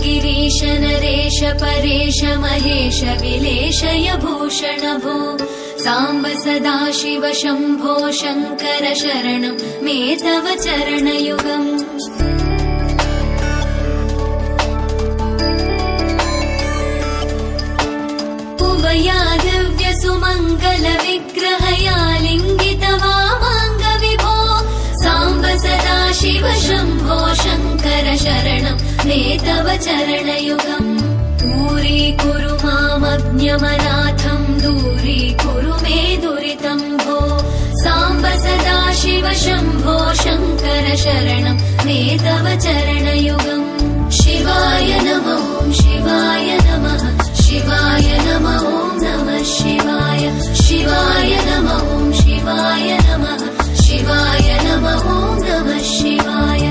गिरीश नरेश परेश महेश विलेशय भूषण भो साम्ब सदाशिव शम्भो शङ्कर शरणं मे तव चरणयुगम्। उभया दिव्य सुमङ्गल विग्रहया लिङ्गित वामाङ्ग विभो साम्ब सदाशिव शम्भो शङ्कर शरणं मे तव चरणयुगम्। दूरीकुरु मामज्ञमनाथं दूरीकुरु मे दुरितं भो साम्ब सदाशिव शम्भो शङ्कर शरणं मे तव चरणयुगम्। शिवाय नमः शिवाय नमः शिवाय नमः नमः शिवाय शिवाय नमः शिवाय नमः शिवाय नमः नमः शिवाय।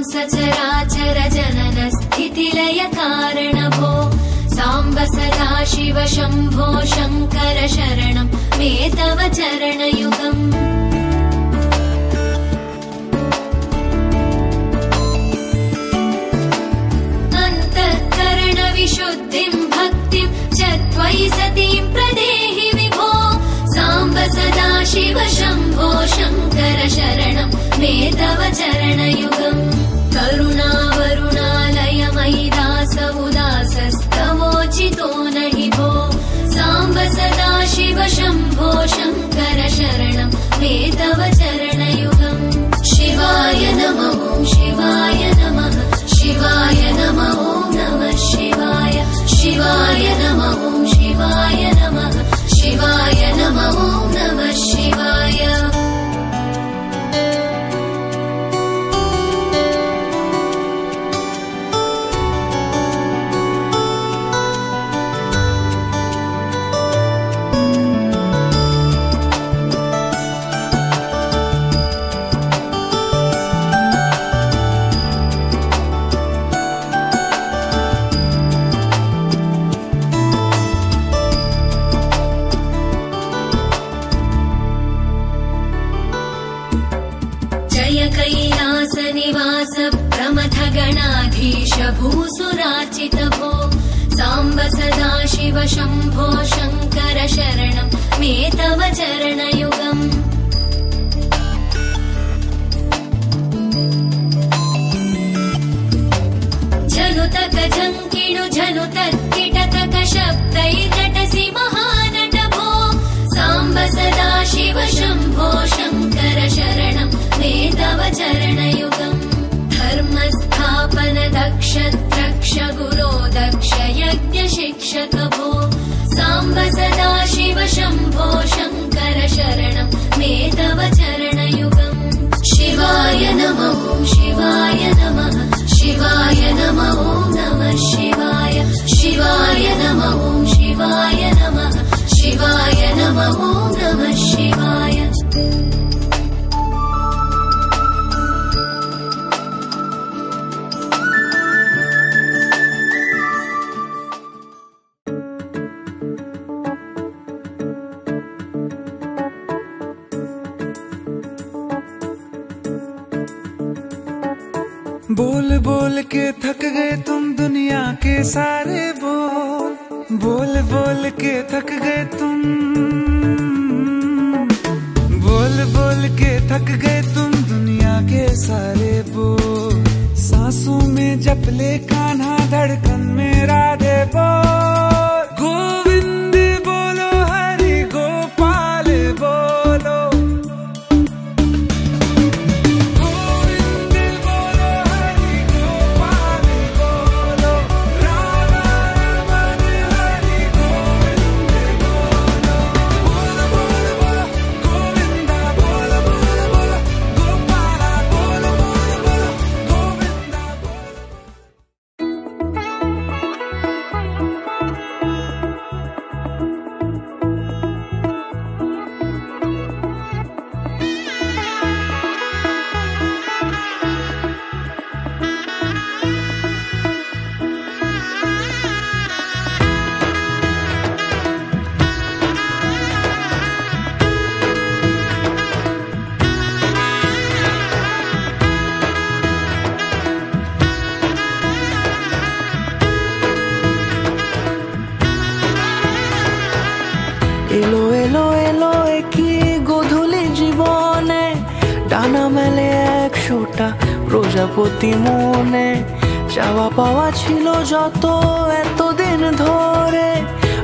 सचराचर जनन स्थितिलय कारण भो साम्ब सदाशिव शम्भो शङ्कर शरणं मे तव चरणयुगम्। अन्तःकरण विशुद्धिं भक्तिं च त्वयि सतीं प्रदेहि विभो साम्ब सदाशिव शम्भो शङ्कर शरणं मे तव चरणयुगम्। करुणावरुणालय मयि दास उदासस्तवोचितो नहि भो साम्ब सदाशिव शम्भो शङ्कर शरणं मे तव चरणयुगम्। शिवाय नमः शिवाय नमः शिवाय नमः नमः शिवाय शिवाय नमः शिवाय नमः शिवाय नमः नमः शिवाय। कैलास निवास प्रमथ गणाधीश भूसुरार्चित भो साम्ब सदाशिव शम्भो शङ्कर शरणं मे तव चरणयुगम्। झनुतक झङ्किणु झनुतत्किटतक शब्दैर्नटसि महानट भो साम्ब सदाशिव शम्भो शङ्कर शरणं मे तव चरणयुगम्। धर्मस्थापन दक्ष द्रक्ष गुरो दक्ष यज्ञ शिक्षक भो साम्ब सदाशिव शम्भो शङ्कर शरणं मे तव चरणयुगम्। शिवाय नमः शिवाय नमः शिवाय नमः नमः शिवाय शिवाय नमः शिवाय नमः शिवाय नमः नमः शिवाय। बोल बोल के थक गए तुम दुनिया के सारे बोल बोल बोल के थक गए तुम बोल बोल के गए तुम दुनिया के सारे बोल, सांसों में जप ले कान्हा धड़कन मेरा दे बोल, गोविंद बोलो हरि गोपाल बोलो, गोविंद बोलो हरि गोपाल बोलो, राधा रमन हरि गोविंद बोलो, बोलो बोलो बोलो गोविंदा बोलो बोलो बोलो, गोपाला बोलो बोलो बोलो, गोविंदा बोलो। এলো এলো এলো একই গধূলি জীবনে, ডানা মেলে 100টা প্রজাপতি মনে, চাওয়া পাওয়া ছিল যত এতদিন ধরে,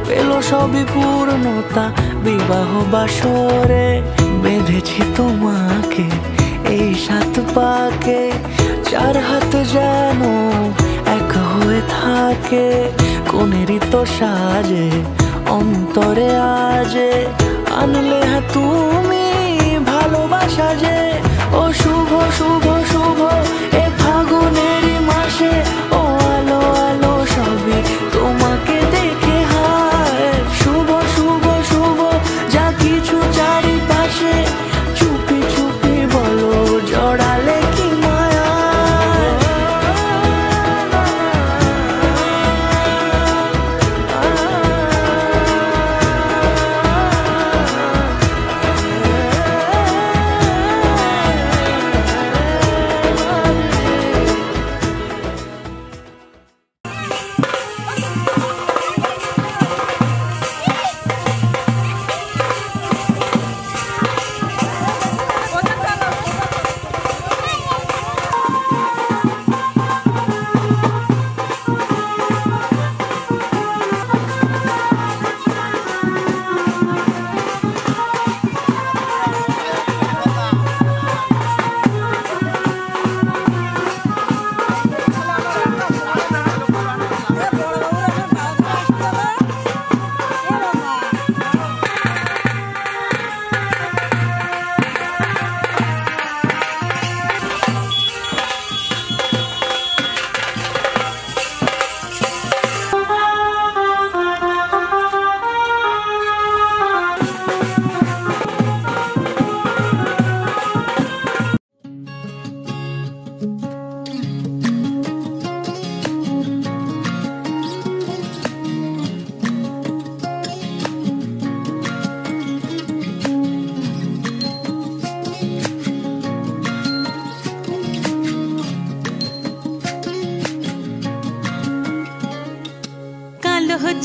পেল সবই পূর্ণতা বিবাহ বাসরে, বেঁধেছি তোমাকে এই 7 পাকে, 4 হাত যেন এক হয়ে থাকে, কোনেরই তো সাজে অন্তরে আজে, আনলে হ্যাঁ তুমি ভালোবাসা যে, ও শুভ শুভ শুভ এ ফাগুনেরই মাসে, ও আলো আলো সবই তোমাকে দেখে হায়, শুভ শুভ শুভ যা কিছু চারিপাশে, চুপি চুপি বলো জড়ালে কি মায়া,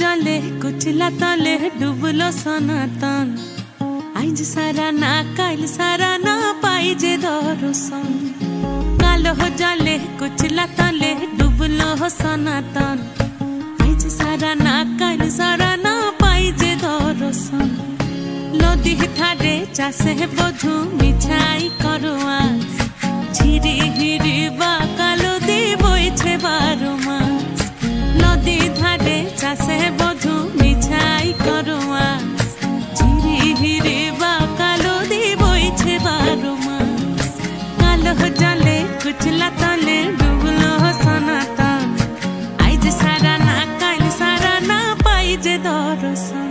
জলে কুচলা তলে ডুবলো সনাতন, আইজ সারা না কাল সারা না পাই যে দর্শন, কালো জলে কুচলা তলে ডুবলো সনাতন, আইজ সারা না কাল সারা না পাই যে দর্শন, নদী ধারে চাষে বধু মিছাই করো আস, ঝিরি হিরি বা কালো দি বইছে 12 মাস, নদী ধারে চাষে বধু মিছাই করো আস, ঝিরি হিরি বা কালো দি বইছে 12 মাস, কালো জলে কুচলা তলে ডুবলো সনাতন, আইজ সারা না কাল সারা না পাই যে দর্শন।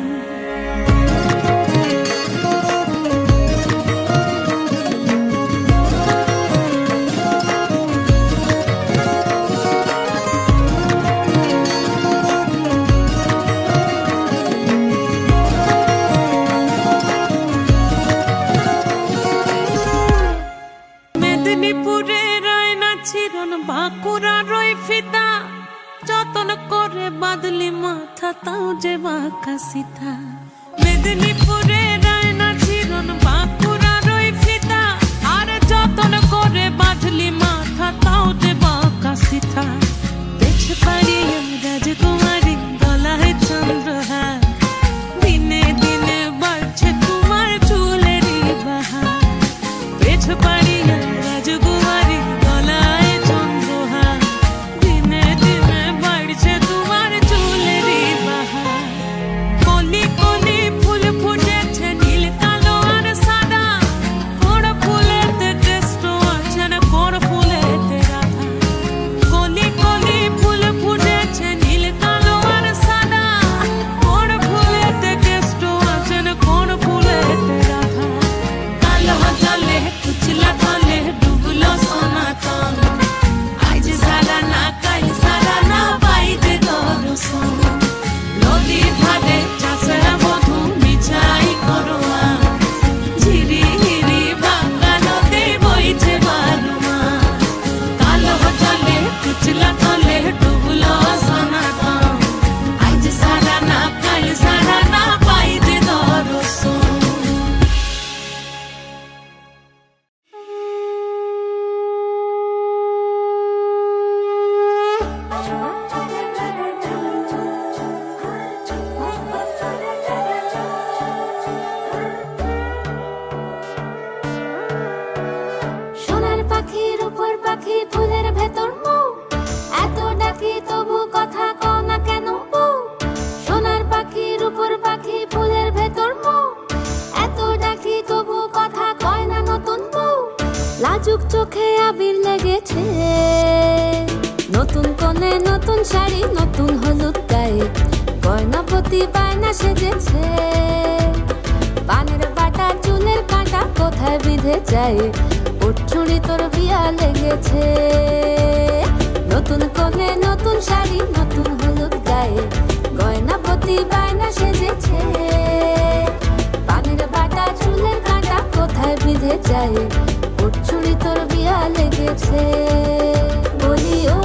মেদিনীপুরে রয় না ছিরন বাঁকুড়া রয় ফিতা, যতন করে বাদলি মাথা তাও যে বাঁকা সিধা, মেদিনীপুরে রয় না ছিরন বাঁকুড়া রয় ফিতা, আর পাড়িয়া রাজকুমারী গলায় চন্দ্রহার দিনে দিনে বাড়ছে তোমার চুলেরই বাহার কলি কলি ফুল ফুটেছে নীল কালো আর সাদা কোন ফুলেতে কৃষ্ণ আছেন কোন ফুলেতে রাধা কলি কলি ফুল ফুটেছে নীল কালো আর সাদা কোন ফুলেতে কৃষ্ণ আছেন কোন ফুলেতে রাধা কালো জলে কুচলা তলে ডুবলো সনাতন আজ সারা না কাল সারা না পাইতে দর্শন নদীর ধারে চাষেরা বধূ মিছাই করোয়া ঝিরি হিরি ভাঙ্গা নদী বইছে বালু মাছ কালো জলে কুচলা তলে ডুবলো সনাতন আজ সারা না কাল সারা না পাইতে দর্শন সোনার পাখির উপর পাখি ফুলের ভেতর মুখ এত ডাকি তবু কথা কও না কেন বউ সোনার পাখির উপর পাখি ফুলের ভেতর মুখ এত ডাকি তবু কথা কয় না নতুন বউ লাজুক চোখে আবির লেগেছে নতুন কোণে নতুন শাড়ি নতুন হলুদ গায়ে গয়না প্রতি বায়না সেজেছে পানের বাটা চুলের কাঁটা কোথায় বিঁধে যায় ওর চুড়ি তোর বিয়া লেগেছে নতুন কোণে নতুন শাড়ি নতুন হলুদ গায়ে গয়না প্রতি বায়না সেজেছে পানের বাটা চুলের কাঁটা কোথায় বিঁধে যায় ওর চুড়ি তোর বিয়া লেগেছে বলি ও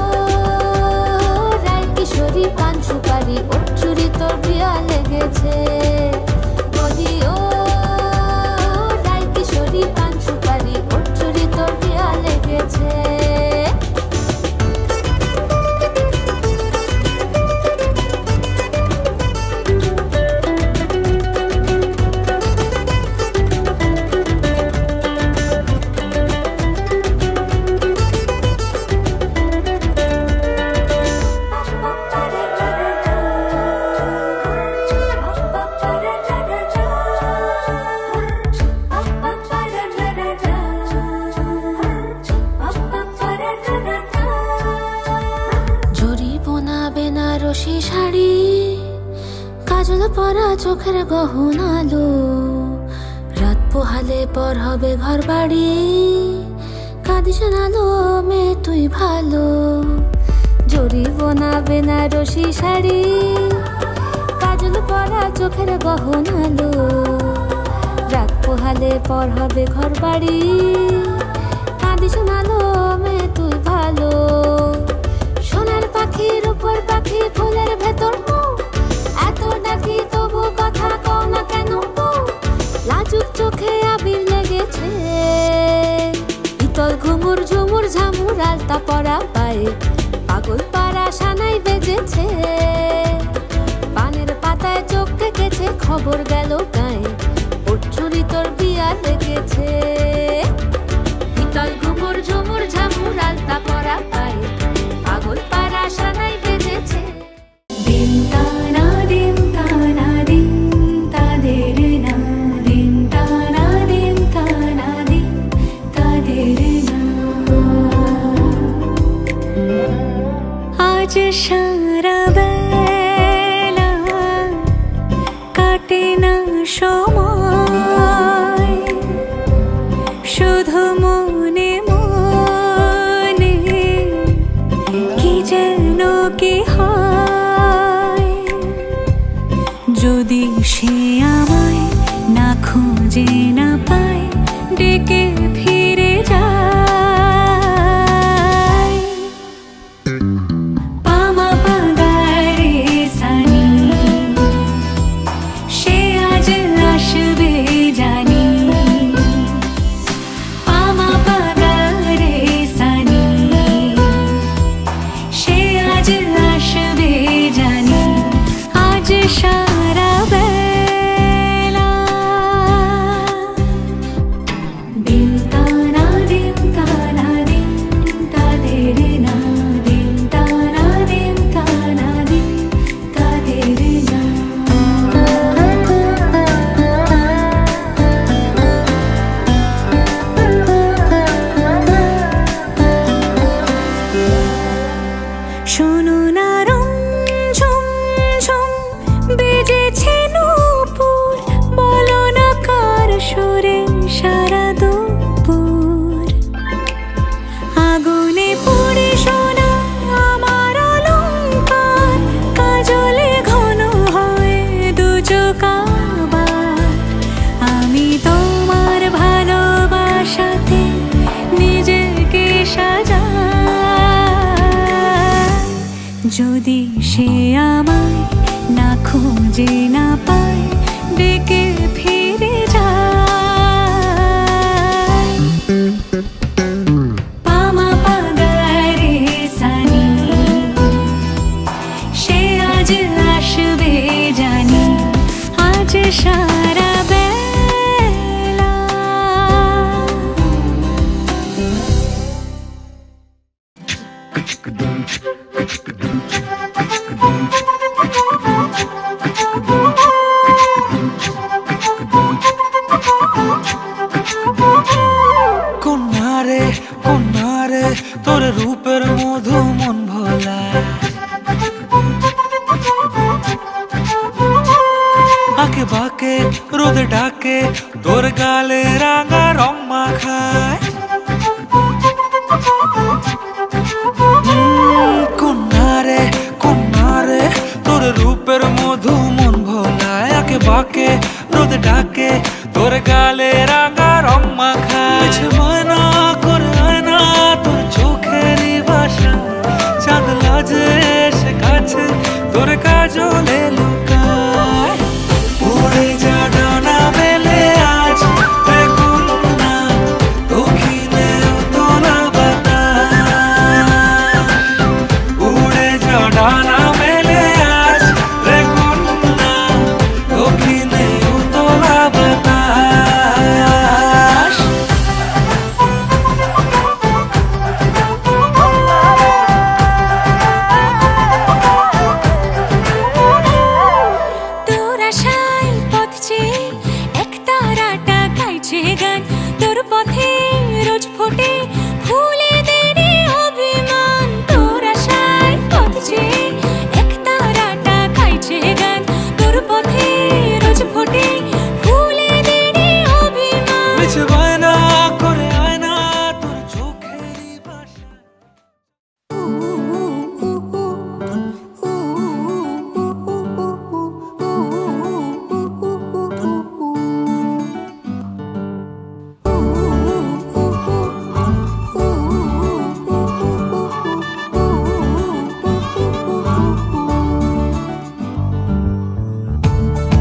রায় কিশোরী পান সুপারি ওর চুড়ি তোর বিয়া লেগেছে বলি ও রায় কিশোরী পান সুপারি ওর চুড়ি তোর বিয়া লেগেছে বেনারসি শাড়ি কাজল পরা চোখের গহনালো রাত পোহালে পর হবে ঘর বাড়ি কাঁদিস নালো মে তুই ভালো জরি বোনা বেনারসি শাড়ি কাজল পরা চোখের গহনালো রাত পোহালে পর হবে ঘর বাড়ি কাঁদিস নালো মে তুই ভালো সোনার পাখির উপর পাখি ফুলের ভেতর মুখ এত ডাকি তবু কথা কও না কেন বউ লাজুক চোখে আবির লেগেছে ইতল ঘুমুর ঝুমুর ঝামুর আলতা পরা পায়ে পাগল পাড়া সানাই বেজেছে পানের পাতায় চোখ থেকেছে খবর গেল গায়ে ওর চুরি তোর বিয়া লেগেছে ইতল ঘুমুর ঝুমুর ঝামুর আলতা পরা পায়ে পাগল পাড়া সানাই বেজেছে দিন তানা দিন তানা দিন তাদের না দিন তানা দিন তানা দিন তাদের না আজ সারা বেলা কাটে না সময় শুধু মনে মনে কি যেন কি হয় যদি সে আমায় না খুঁজে না পায় ডেকে ফিরে যায় পামা পাগারে সানি সে আজ আসবে জানি পামা যদি সে আমায় না খুঁজে না পায় ডেকে ফিরে যায় পামা পাগারে সানি সে আজ আসবে জানি আজ সারা বেলা কন্যারে তোর রূপের মধু মন ভোলা আঁকে বাঁকে রোদে ডাকে তোর গালে রাঙা রং মাখায় কন্যারে তোর রূপের মধু মন ভোলায় আঁকে বাঁকে রোদে ডাকে তোর গালে রাঙা রং মাখায় মানা করে আয়না তোর চোখেরই ভাষা চাঁদ লাজে এসে কাছে তোর কাজলে লুকায় উড়ে যা ডানা মেলে আজ কন্যা দক্ষিণে তোলা বাতাস উড়ে যা ডানা মেলে আজ কন্যা দক্ষিণে তোলা বাতাস তোর আশায় পথ চেয়ে এক তারাটা গাইছে গান তোর পথে রোজ ফোটে ফুলে দেরি অভিমান তোর আশায় পথ চেয়ে এক তারাটা গাইছে গান তোর পথে রোজ ফোটে ফুলে দেরি অভিমান মিছে বায়না করে আয়না তোর চোখেরই ভাষা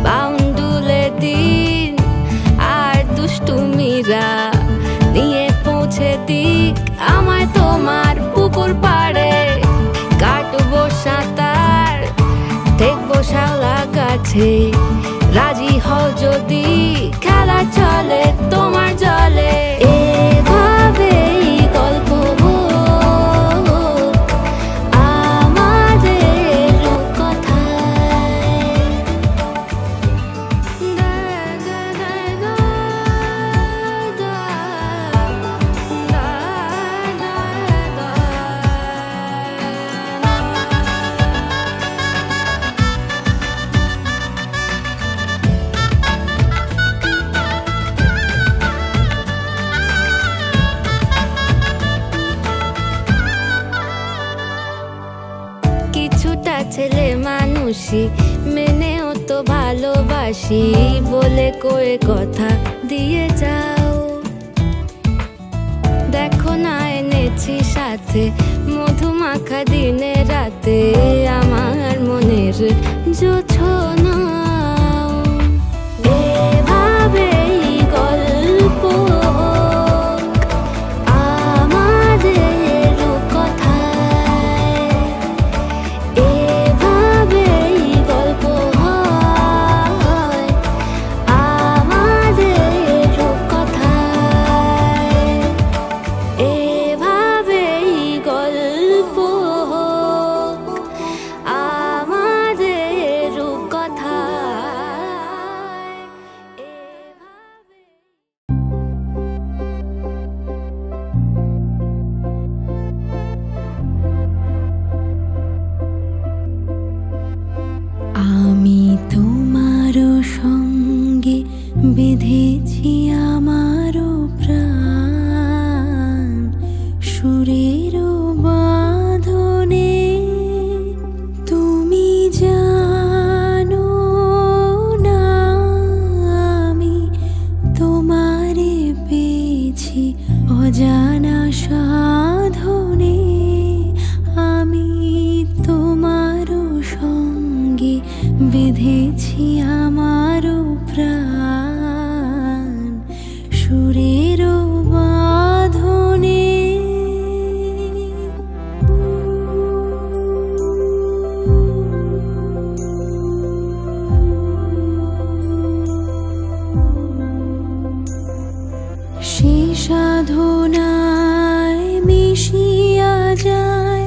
বাউন্ডুলে দিন আর দুষ্টুমিরা নিয়ে পৌঁছে দিক আমায় তোমার পুকুর পাড়ে কাটবো সাঁতার দেখবো শাওলা গাছে রাজি হও যদি খেলা চলে তোমার জলে এভাবেই গল্প হোক আমাদের কথায় কিছুটা ছেলে মানুষই মেনেও তো ভালোবাসি বলে কয়ে কথা দিয়ে যাও দেখো না এনেছি সাথে মধুমাখা দিনে রাতে আমার মনের জোছনা এভাবেই গল্প হোক আমাদের কথায় এভাবেই গল্প হয় আমাদের কথায় এভাবেই গল্প হোক আমাদের কথায় আমি তোমার সঙ্গে বেঁধেছি আমারও প্রাণ সুরের বাঁধনে তুমি জানো না আমি তোমারে পেয়েছি অজানা সাধনে আমি তোমার বেঁধেছি আমারও প্রাণ সুরের বাঁধনে। সে সাধনায় মিশিয়া যায়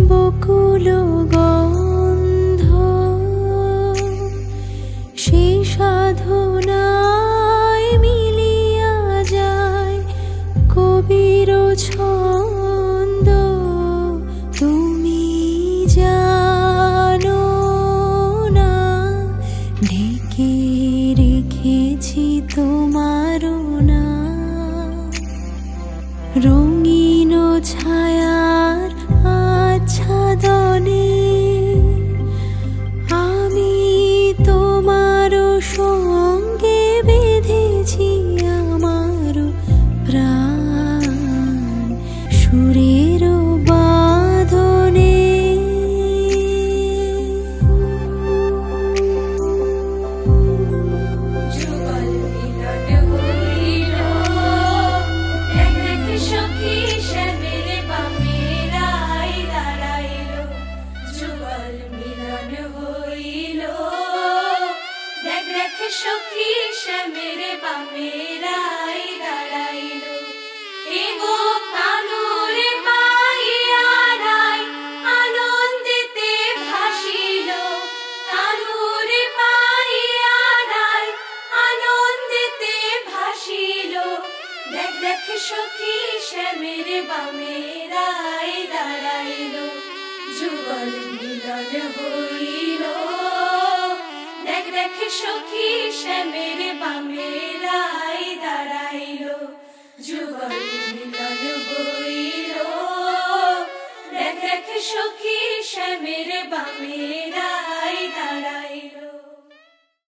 বকুল গন্ধ, সে সাধনায় মিলিয়া যায় কবির ছন্দ। তুমি জানো না ঢেকে রেখেছি তোমার না রঙিন ছায়ার আচ্ছাদনে। আমি তোমার সঙ্গে বেঁধেছি আমার প্রাণ সুরের বাঁধনে। যুগল মিলন হইল এক এক সখী শ্যামের বামেরাই দাঁড়াইল। যুগল মিলন হইল দেখ দেখ সখী শ্যামের বামেরাই দাঁড়াইল। এগো কানুরে পাইয়ারাই আনন্দেতে ভাসিল। কানুরে পাইয়ারাই আনন্দেতে ভাসিল। দেখ দেখ সখী শ্যামের বামেরাই দাঁড়াইল। যুগল মিলন হইল দেখ দেখ সখী শ্যামের বামেরাই দাঁড়াইল। যুগল মিলন হইল দেখ দেখ সখী শ্যামের বামেরা